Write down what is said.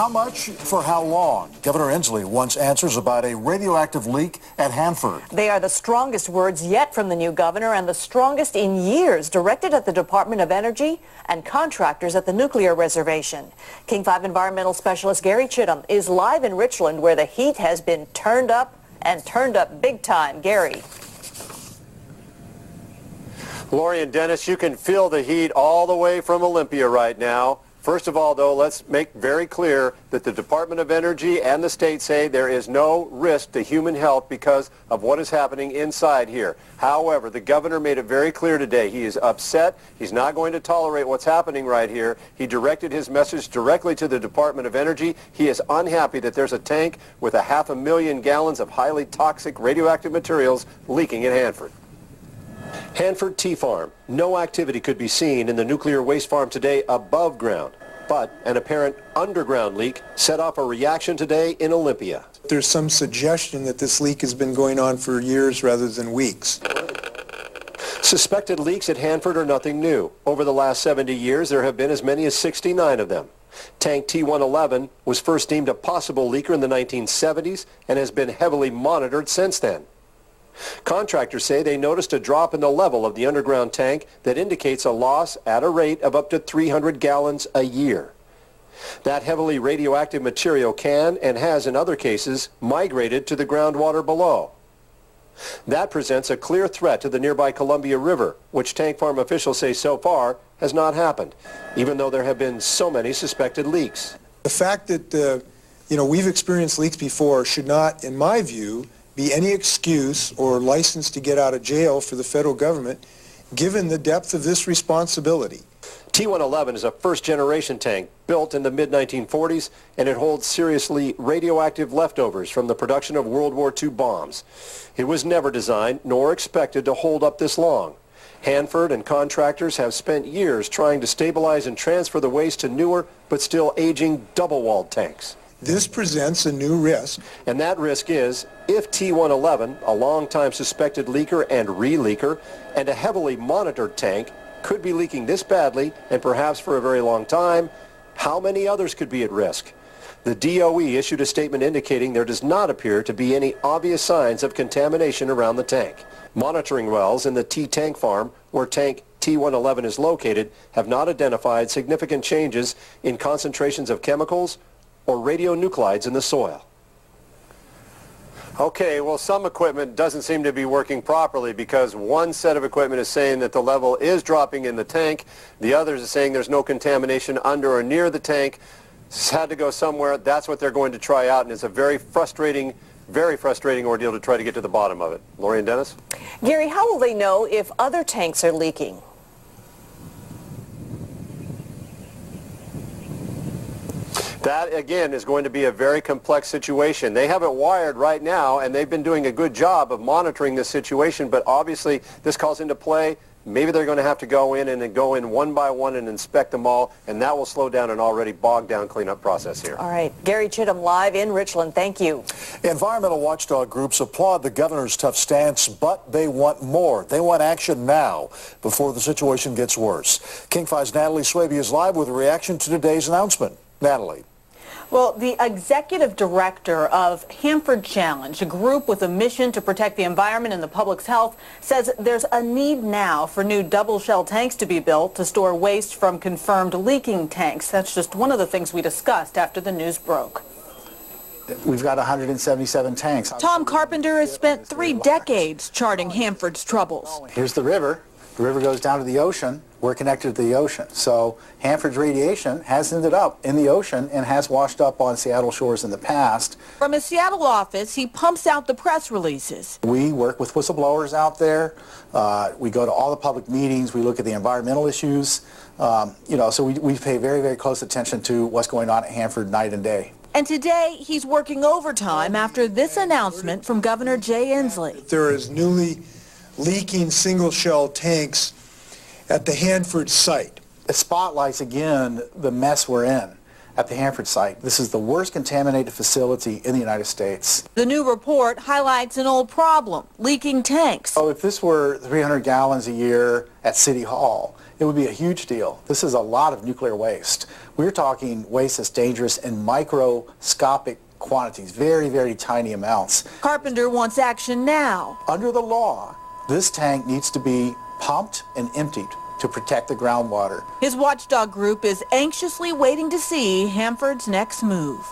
How much for how long? Governor Inslee wants answers about a radioactive leak at Hanford. They are the strongest words yet from the new governor and the strongest in years, directed at the Department of Energy and contractors at the nuclear reservation. King 5 environmental specialist Gary Chittum is live in Richland, where the heat has been turned up and turned up big time. Gary. Lori and Dennis, you can feel the heat all the way from Olympia right now. First of all, though, let's make very clear that the Department of Energy and the state say there is no risk to human health because of what is happening inside here. However, the governor made it very clear today. He is upset. He's not going to tolerate what's happening right here. He directed his message directly to the Department of Energy. He is unhappy that there's a tank with 500,000 gallons of highly toxic radioactive materials leaking at Hanford. Hanford Tea Farm. No activity could be seen in the nuclear waste farm today above ground, but an apparent underground leak set off a reaction today in Olympia. There's some suggestion that this leak has been going on for years rather than weeks. Suspected leaks at Hanford are nothing new. Over the last 70 years, there have been as many as 69 of them. Tank T111 was first deemed a possible leaker in the 1970s and has been heavily monitored since then. Contractors say they noticed a drop in the level of the underground tank that indicates a loss at a rate of up to 300 gallons a year. That heavily radioactive material can and has in other cases migrated to the groundwater below. That presents a clear threat to the nearby Columbia River, which tank farm officials say so far has not happened, even though there have been so many suspected leaks. The fact that we've experienced leaks before should not, in my view, be any excuse or license to get out of jail for the federal government, given the depth of this responsibility. T111 is a first-generation tank built in the mid-1940s, and it holds seriously radioactive leftovers from the production of World War II bombs. It was never designed nor expected to hold up this long. Hanford and contractors have spent years trying to stabilize and transfer the waste to newer but still aging double-walled tanks. This presents a new risk. And that risk is, if T111, a long-time suspected leaker and re-leaker, and a heavily monitored tank, could be leaking this badly, and perhaps for a very long time, how many others could be at risk? The DOE issued a statement indicating there does not appear to be any obvious signs of contamination around the tank. Monitoring wells in the T-tank farm, where tank T111 is located, have not identified significant changes in concentrations of chemicals or radionuclides in the soil. Okay, well, some equipment doesn't seem to be working properly because one set of equipment is saying that the level is dropping in the tank. The others are saying there's no contamination under or near the tank. It's had to go somewhere. That's what they're going to try out, and it's a very frustrating ordeal to try to get to the bottom of it. Lori and Dennis? Gary, how will they know if other tanks are leaking? That, again, is going to be a very complex situation. They have it wired right now, and they've been doing a good job of monitoring this situation, but obviously this calls into play. Maybe they're going to have to go in and then go in one by one and inspect them all, and that will slow down an already bogged down cleanup process here. All right. Gary Chittum live in Richland. Thank you. Environmental watchdog groups applaud the governor's tough stance, but they want more. They want action now before the situation gets worse. King 5's Natalie Swaby is live with a reaction to today's announcement. Natalie. Well, the executive director of Hanford Challenge, a group with a mission to protect the environment and the public's health, says there's a need now for new double-shell tanks to be built to store waste from confirmed leaking tanks. That's just one of the things we discussed after the news broke. We've got 177 tanks. Tom Carpenter has spent 3 decades charting Hanford's troubles. Here's the river. The river goes down to the ocean. We're connected to the ocean. So Hanford's radiation has ended up in the ocean and has washed up on Seattle shores in the past. From his Seattle office, he pumps out the press releases. We work with whistleblowers out there. We go to all the public meetings. We look at the environmental issues. So we pay very, very close attention to what's going on at Hanford night and day. And today, he's working overtime after this announcement from Governor Jay Inslee. There is newly leaking single-shell tanks at the Hanford site. It spotlights, again, the mess we're in. at the Hanford site. This is the worst contaminated facility in the United States. The new report highlights an old problem, leaking tanks. So if this were 300 gallons a year at City Hall, it would be a huge deal. This is a lot of nuclear waste. We're talking waste that's dangerous in microscopic quantities, very, very tiny amounts. Carpenter wants action now. Under the law, this tank needs to be pumped and emptied to protect the groundwater. His watchdog group is anxiously waiting to see Hanford's next move.